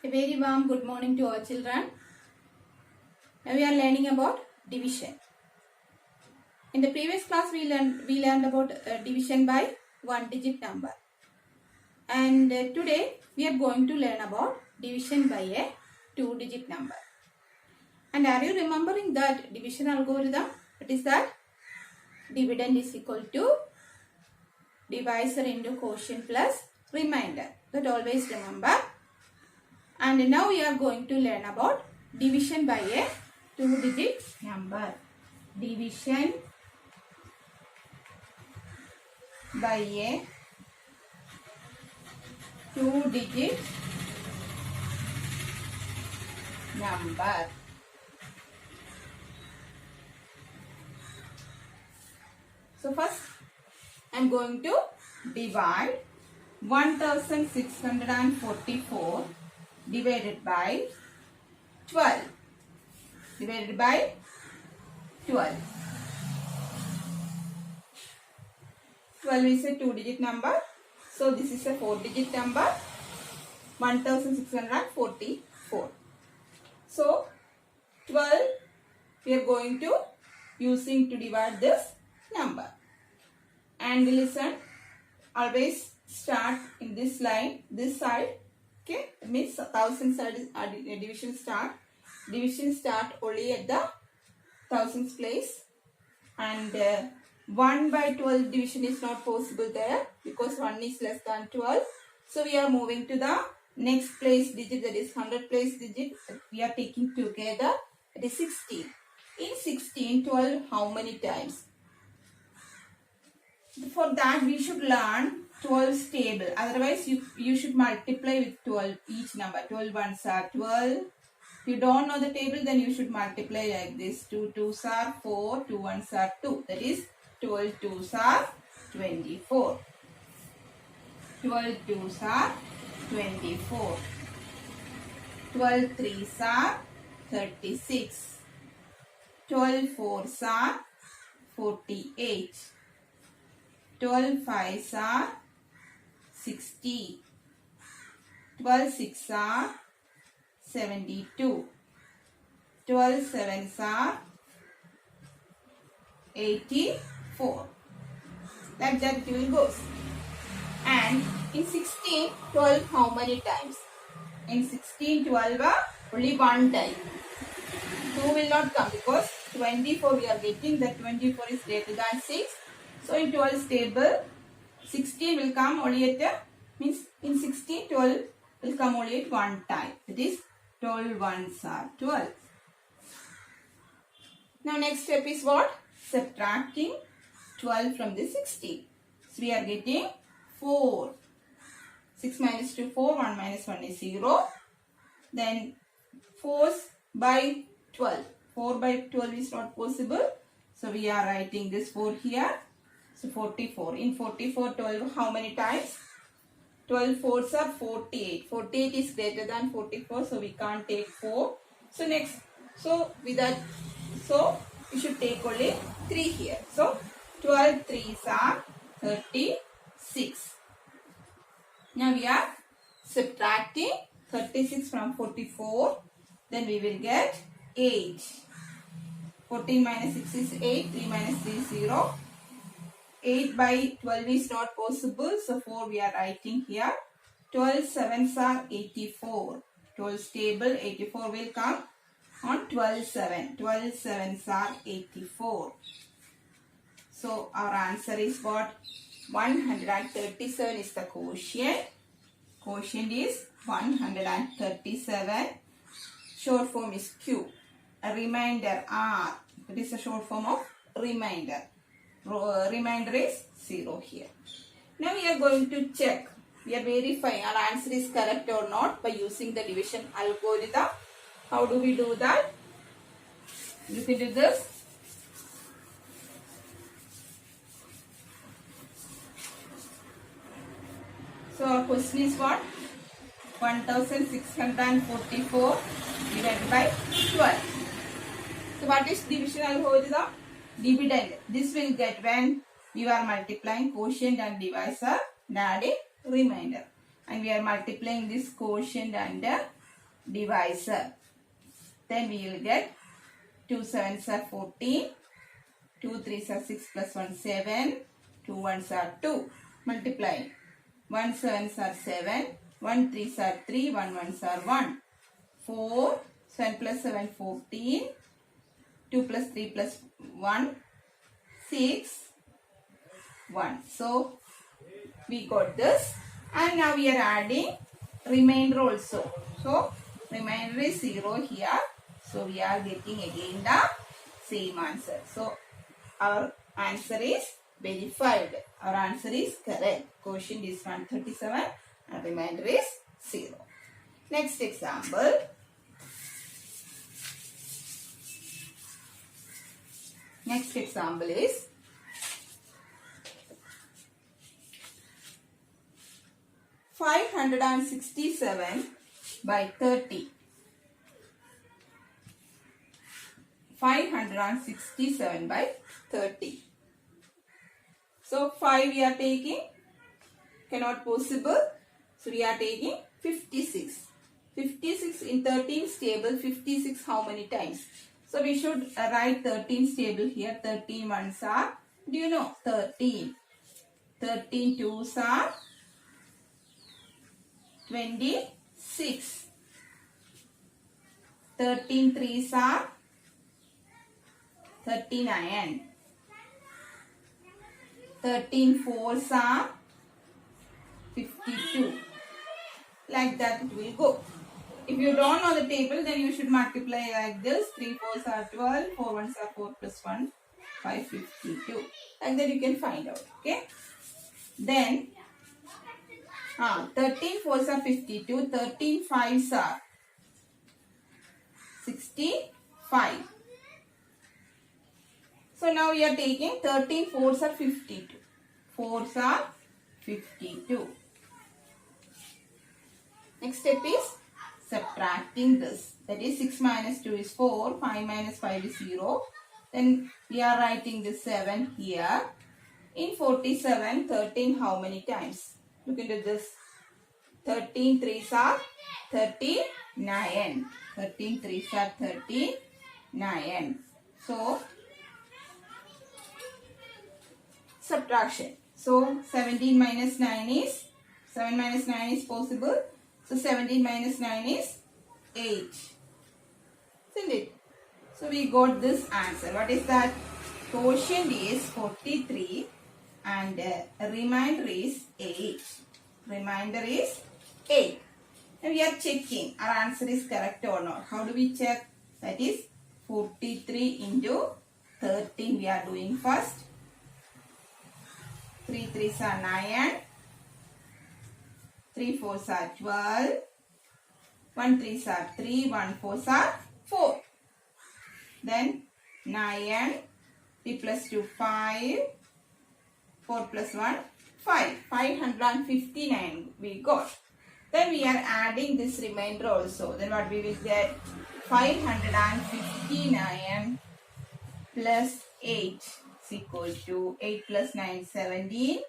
A very warm good morning to all children. Now we are learning about division. In the previous class we learned about division by one digit number. And today we are going to learn about division by a two digit number. And are you remembering that division algorithm? What is that? Dividend is equal to divisor into quotient plus remainder. That always remember. And now we are going to learn about division by a two-digit number. Division by a two-digit number. So first I am going to divide 1644 divided by 12. Divided by 12. 12 is a two-digit number. So this is a four-digit number. 1644. So 12 we are going to using to divide this number. And listen, always start in this line, this side. Okay, it means 1000 side is division start. Division start only at the thousands place, and 1 by 12 division is not possible there because 1 is less than 12. So we are moving to the next place digit, that is 100 place digit. We are taking together, that is 16. In 16, 12 how many times? For that we should learn 12's table. Otherwise you should multiply with 12 each number. 12 ones are 12. If you don't know the table, then you should multiply like this. 2 2s are 4, 2 1s are 2. That is 12 2s are 24. 12 2s are 24. 12 3s are 36. 12 4s are 48. 12 5s are 60. 12 6s are 72. 12 7s are 84. Like that it will goes. And in 16, 12 how many times? In 16, 12 are only one time. 2 will not come because 24 we are getting, that 24 is greater than 6. So in 12's table, 16 will come only at means in 16, 12 will come only at one time. That is 12 ones are 12. Now next step is what? Subtracting 12 from the 16. So we are getting 4. 6 minus 2, 4. 1 minus 1 is 0. Then 4 by 12. 4 by 12 is not possible. So we are writing this 4 here. So 44. In 44, 12 how many times? 12 4s are 48. 48 is greater than 44. So we can't take 4. So next, so with that, so we should take only 3 here. So 12 3s are 36. Now we are subtracting 36 from 44. Then we will get 8. 14 minus 6 is 8. 3 minus 3 is 0. 8 by 12 is not possible. So 4 we are writing here. 12 7s are 84. 12's table 84 will come on 12 7. 12 7s are 84. So our answer is what? 137 is the quotient. Quotient is 137. Short form is Q. A remainder R. It is a short form of remainder. Remainder is 0 here. Now we are going to check. We are verifying our answer is correct or not by using the division algorithm. How do we do that? Look into this. So our question is what? 1644 divided by 12. So what is division algorithm? Dividend. This will get when we are multiplying quotient and divisor and adding remainder. And we are multiplying this quotient and divisor. Then we will get 2 sevens are 14, 2 3s are 6 plus 1 7, 2 1s are 2. Multiply. 1 sevens are 7, 1 3s are 3, 1 1s are 1. 4, 7 plus 7 14, 2 plus 3 plus 1, 6, 1. So we got this, and now we are adding remainder also. So remainder is 0 here. So we are getting again the same answer. So our answer is verified. Our answer is correct. Quotient is 137 and remainder is 0. Next example. Next example is 567 by 30. 567 by 30. So 5 we are taking, cannot possible. So we are taking 56. 56 in 13's table, 56 how many times? So we should write 13's table here. 13 ones are, do you know, 13. 13 twos are 26. 13 threes are 39. 13 fours are 52. Like that it will go. If you don't know the table, then you should multiply like this. 3 fours are 12, 4 ones are 4 plus 1, 5, 52. Like that you can find out. Okay. Then 13 fours are 52, 13 fives are 65. So now we are taking 13 fours are 52. Fours are 52. Next step is subtracting this. That is 6 minus 2 is 4, 5 minus 5 is 0. Then we are writing this 7 here. In 47, 13 how many times? Look into this. 13 threes are 39. 13 threes are 39. So, subtraction. So, 17 minus 9 is, 7 minus 9 is possible. So, 17 minus 9 is 8. Isn't it? So, we got this answer. What is that? Quotient is 43 and remainder is 8. Remainder is 8. Now, we are checking our answer is correct or not. How do we check? That is 43 into 13 we are doing first. 3 3s are 9. 3 4s are 12. 1 3s are 3. 1 4s are 4. Then 9. 3 plus 2 5. 4 plus 1 5. 559 we got. Then we are adding this remainder also. Then what we will get? 559 plus 8 is equal to 8 plus 9 17.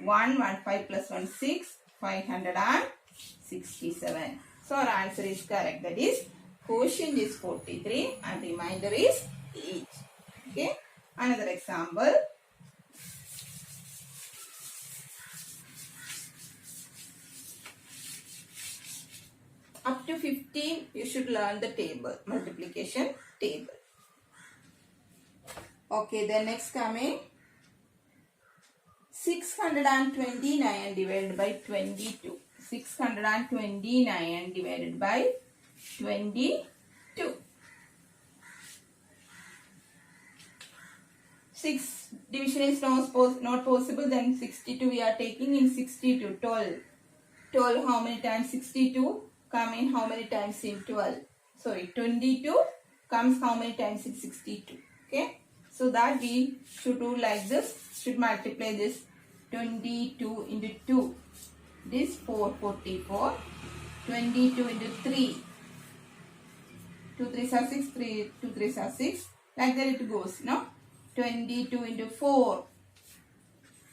1 5 plus 1 6. 567. So our answer is correct. That is quotient is 43 and remainder is 8. Okay. Another example. Up to 15, you should learn the table, multiplication table. Okay, then next coming 629 divided by 22. 629 divided by 22. 6 division is not possible, then 62 we are taking. In 62, 12. 12 how many times? 62 come in how many times in 12? Sorry, 22 comes how many times in 62? Okay. So that we should do like this. Should multiply this 22 into 2. This 444. 22 into 3. 2 3s are 6. 2 3s are 6. Like that it goes. No? 22 into 4.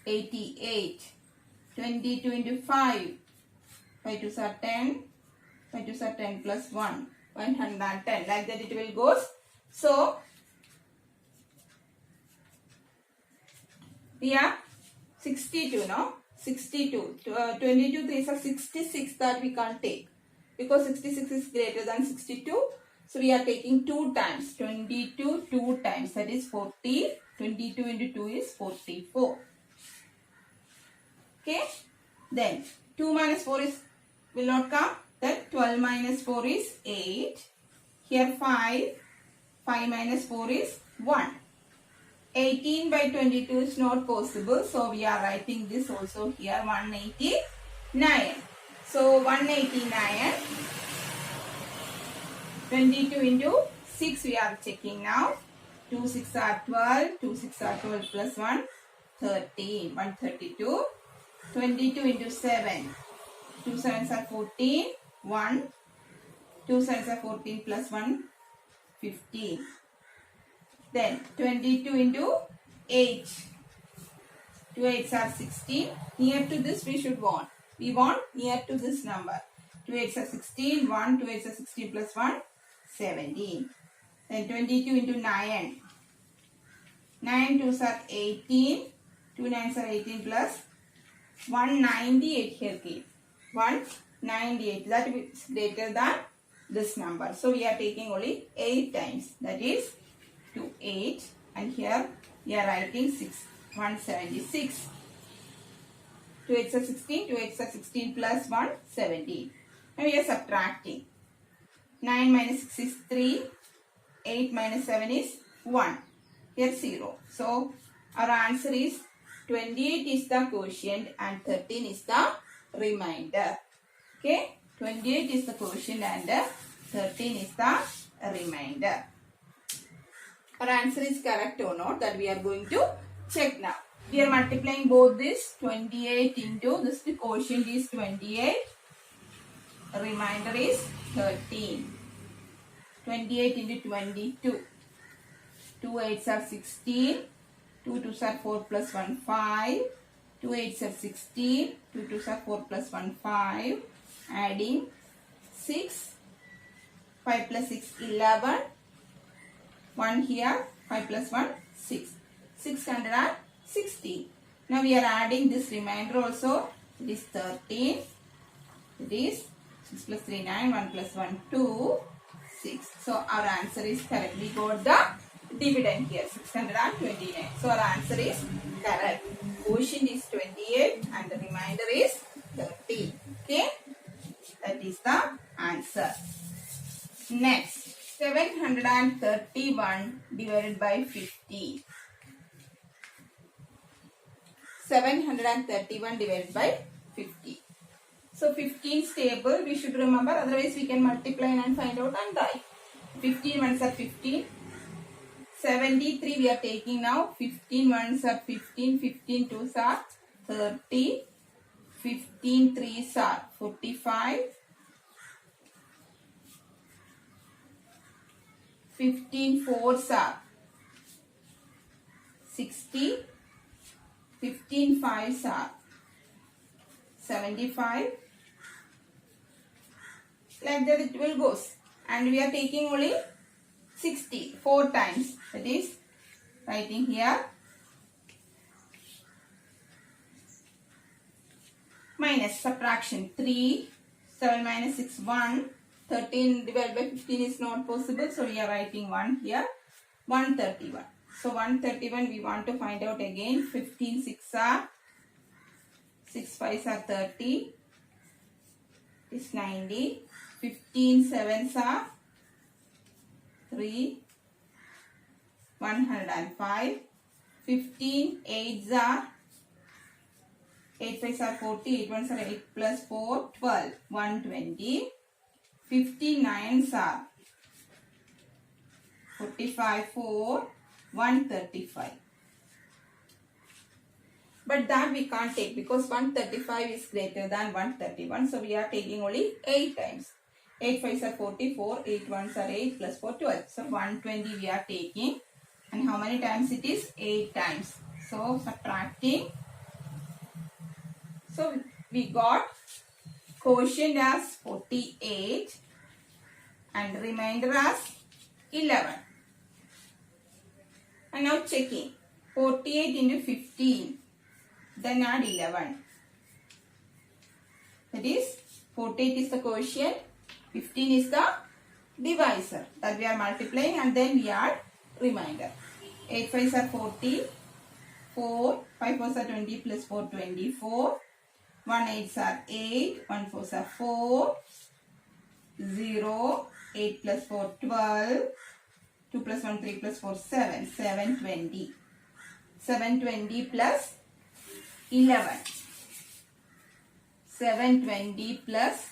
88. 22 into 5. 5 2s are 10. 5 2s are 10 plus 1. 110. Like that it will go. So, we are 62 now. 62. 22 3s are 66 that we can't take. Because 66 is greater than 62. So, we are taking 2 times. 22 2 times. That is 40. 22 into 2 is 44. Okay. Then 2 minus 4 is will not come. Then 12 minus 4 is 8. Here 5. 5 minus 4 is 1. 18 by 22 is not possible. So we are writing this also here 189. So 189. 22 into 6 we are checking now. 2 6 are 12. 2 6 are 12 plus 1. 13. 132. 22 into 7. 2 7s are 14. 1. 2 7s are 14 plus 1. 15. Then 22 into 8. 2 8s are 16. Near to this we should want. We want near to this number. 2 8s are 16. 1. 2 8s are 16 plus 1. 17. Then 22 into 9. 9 2s are 18. 2 9s are 18 plus 198 here came. 198. That is greater than this number. So we are taking only 8 times. That is 2 8. And here we are writing 6. 176. 2 8s are 16. 2 8s are 16 plus 1. 17. Now we are subtracting. 9 minus 6 is 3. 8 minus 7 is 1. Here 0. So our answer is 28 is the quotient and 13 is the remainder. Okay. 28 is the quotient and 13 is the remainder. Our answer is correct or not, that we are going to check now. We are multiplying both this 28 into this, the quotient is 28. Remainder is 13. 28 into 22. 2 8s are 16. 2 2s are 4 plus 1 5. 2 8s are 16. 2 2s are 4 plus 1 5. Adding 6. 5 plus 6 11. 1 here. 5 plus 1 6. 660. Now we are adding this remainder also. It is 13. It is 6 plus 3 9. 1 plus 1 2. 6. So our answer is correct. We got the dividend here 629. So our answer is correct. Quotient is 28 and the remainder is 30. Okay. That is the answer. Next, 731 divided by 50. 731 divided by 50. So 15 stable we should remember, otherwise we can multiply and find out and write. 15 ones are 15. 73 we are taking now. 15 ones are 15. 15 twos are 30. 15 threes are 45. 15 fours are 60. 15 fives are 75. Like that it will goes. And we are taking only 60 4 times. That is writing here. Minus subtraction 3. 7 minus 6 1. 13 divided by 15 is not possible. So we are writing 1 here. 131. So 131 we want to find out again. 15 6 are 6 5s are 30. Is 90. 15 7s are 3. 105. 15 8s are 8 5s are 40. 8 1s are 8 plus 4 12. 120. 59s are 45 4. 135. But that we can't take because 135 is greater than 131. So we are taking only 8 times. 8 5s are 44. 8 1s are 8 plus 4 12. So 120 we are taking. And how many times it is? 8 times. So subtracting. So we got quotient as 48 and remainder as 11. And now checking. 48 into 15. Then add 11. That is 48 is the quotient. 15 is the divisor that we are multiplying, and then we add remainder. 8 5s are 40. 4. 5 4s are 20 plus 4 24. 1 8s are 8. 1 4s are 4. 0. 8 plus 4 12. 2 plus 1 3 plus 4 7. 720. 720 plus 11. 720 plus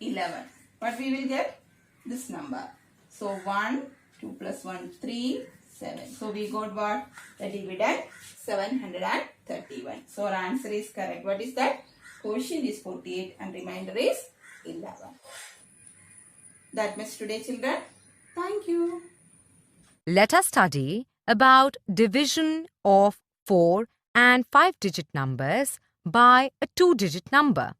11. What we will get? This number. So 1, 2 plus 1, 3, 7. So we got what? The dividend 731. So our answer is correct. What is that? Quotient is 48 and remainder is 11. That much today, children. Thank you. Let us study about division of 4 and 5-digit numbers by a 2-digit number.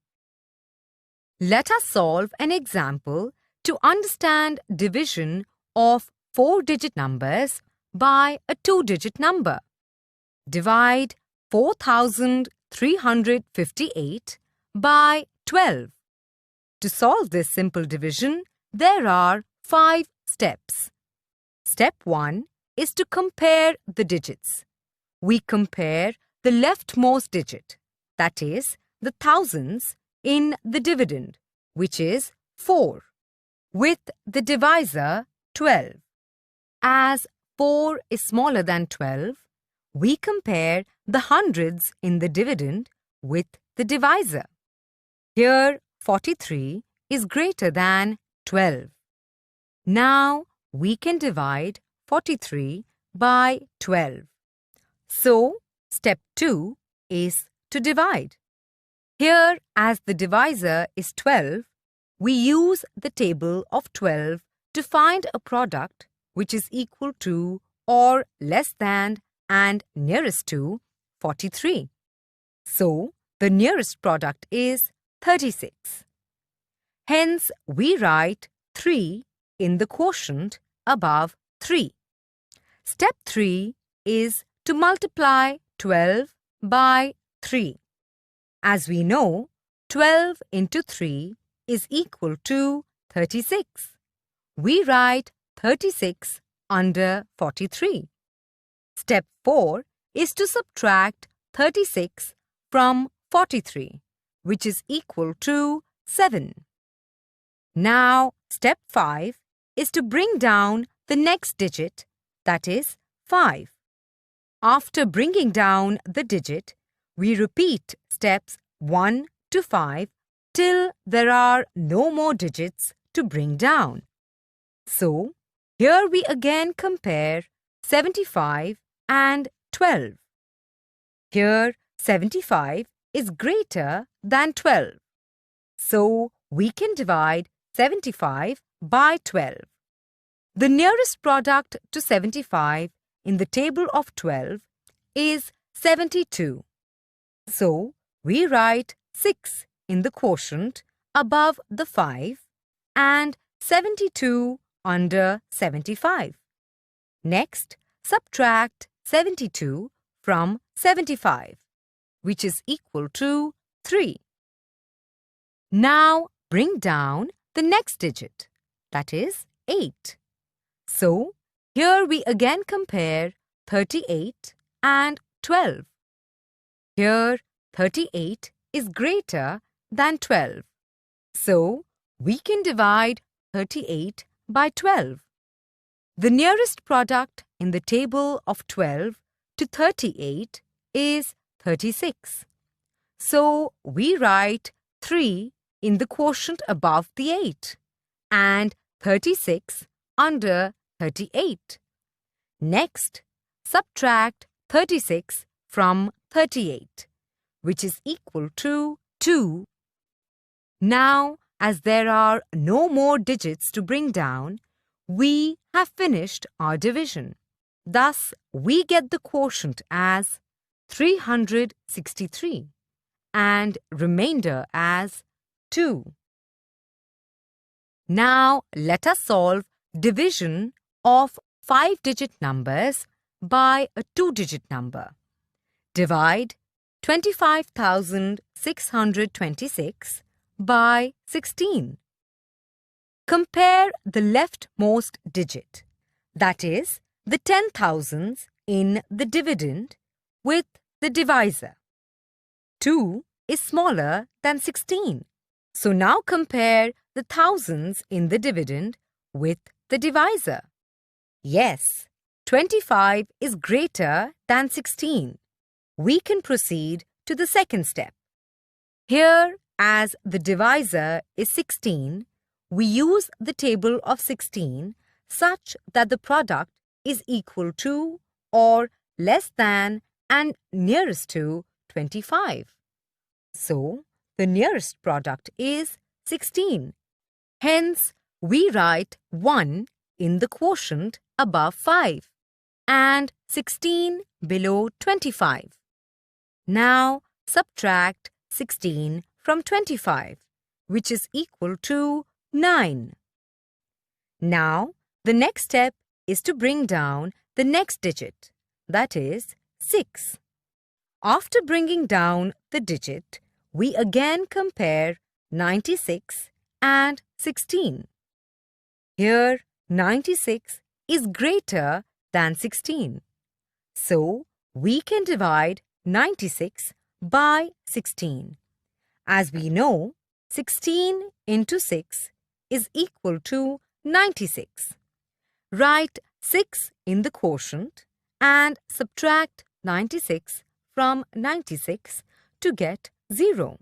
Let us solve an example to understand division of 4-digit numbers by a 2-digit number. Divide 4,358 by 12. To solve this simple division, there are 5 steps. Step 1 is to compare the digits. We compare the leftmost digit, that is, the thousands in the dividend, which is 4, with the divisor 12. As 4 is smaller than 12, we compare the hundreds in the dividend with the divisor. Here, 43 is greater than 12. Now, we can divide 43 by 12. So, step 2 is to divide. Here, as the divisor is 12, we use the table of 12 to find a product which is equal to or less than and nearest to 43. So, the nearest product is 36. Hence, we write 3 in the quotient above 3. Step 3 is to multiply 12 by 3. As we know, 12 into 3 is equal to 36. We write 36 under 43. Step 4 is to subtract 36 from 43, which is equal to 7. Now, step 5 is to bring down the next digit, that is 5. After bringing down the digit, we repeat steps 1 to 5 till there are no more digits to bring down. So, here we again compare 75 and 12. Here, 75 is greater than 12. So, we can divide 75 by 12. The nearest product to 75 in the table of 12 is 72. So, we write 6 in the quotient above the 5 and 72 under 75. Next, subtract 72 from 75, which is equal to 3. Now, bring down the next digit, that is 8. So, here we again compare 38 and 12. Here, 38 is greater than 12. So, we can divide 38 by 12. The nearest product in the table of 12 to 38 is 36. So, we write 3 in the quotient above the 8 and 36 under 38. Next, subtract 36 from 38, which is equal to 2. Now, as there are no more digits to bring down, we have finished our division. Thus, we get the quotient as 363 and remainder as 2. Now let us solve division of 5-digit numbers by a 2-digit number. Divide 25,626 by 16. Compare the leftmost digit, that is, the 10,000s in the dividend, with the divisor. 2 is smaller than 16. So now compare the thousands in the dividend with the divisor. Yes, 25 is greater than 16. We can proceed to the second step. Here, as the divisor is 16, we use the table of 16 such that the product is equal to or less than and nearest to 25. So, the nearest product is 16. Hence, we write 1 in the quotient above 5 and 16 below 25. Now, subtract 16 from 25, which is equal to 9. Now, the next step is to bring down the next digit, that is 6. After bringing down the digit, we again compare 96 and 16. Here, 96 is greater than 16. So, we can divide 96 by 16. As we know, 16 into 6 is equal to 96. Write 6 in the quotient and subtract 96 from 96 to get 0.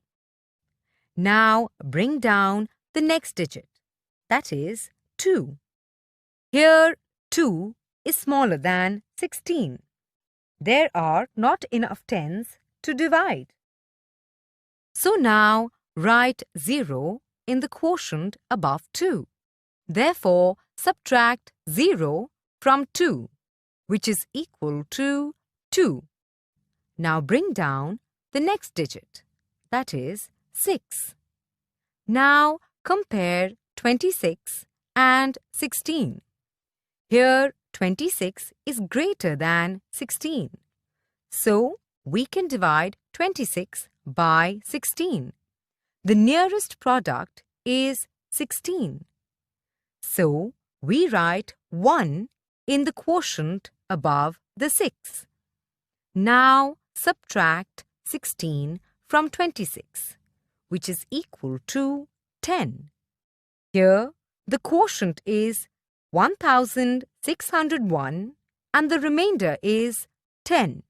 Now bring down the next digit, that is 2. Here 2 is smaller than 16. There are not enough tens to divide. So now write 0 in the quotient above 2. Therefore, subtract 0 from 2, which is equal to 2. Now bring down the next digit, that is 6. Now compare 26 and 16. Here 26 is greater than 16. So we can divide 26 by 16. The nearest product is 16. So we write 1 in the quotient above the 6. Now subtract 16 from 26, which is equal to 10. Here, the quotient is 1,601 and the remainder is 10.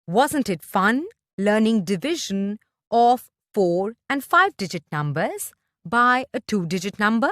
Wasn't it fun learning division of 4 and 5-digit numbers by a 2-digit number?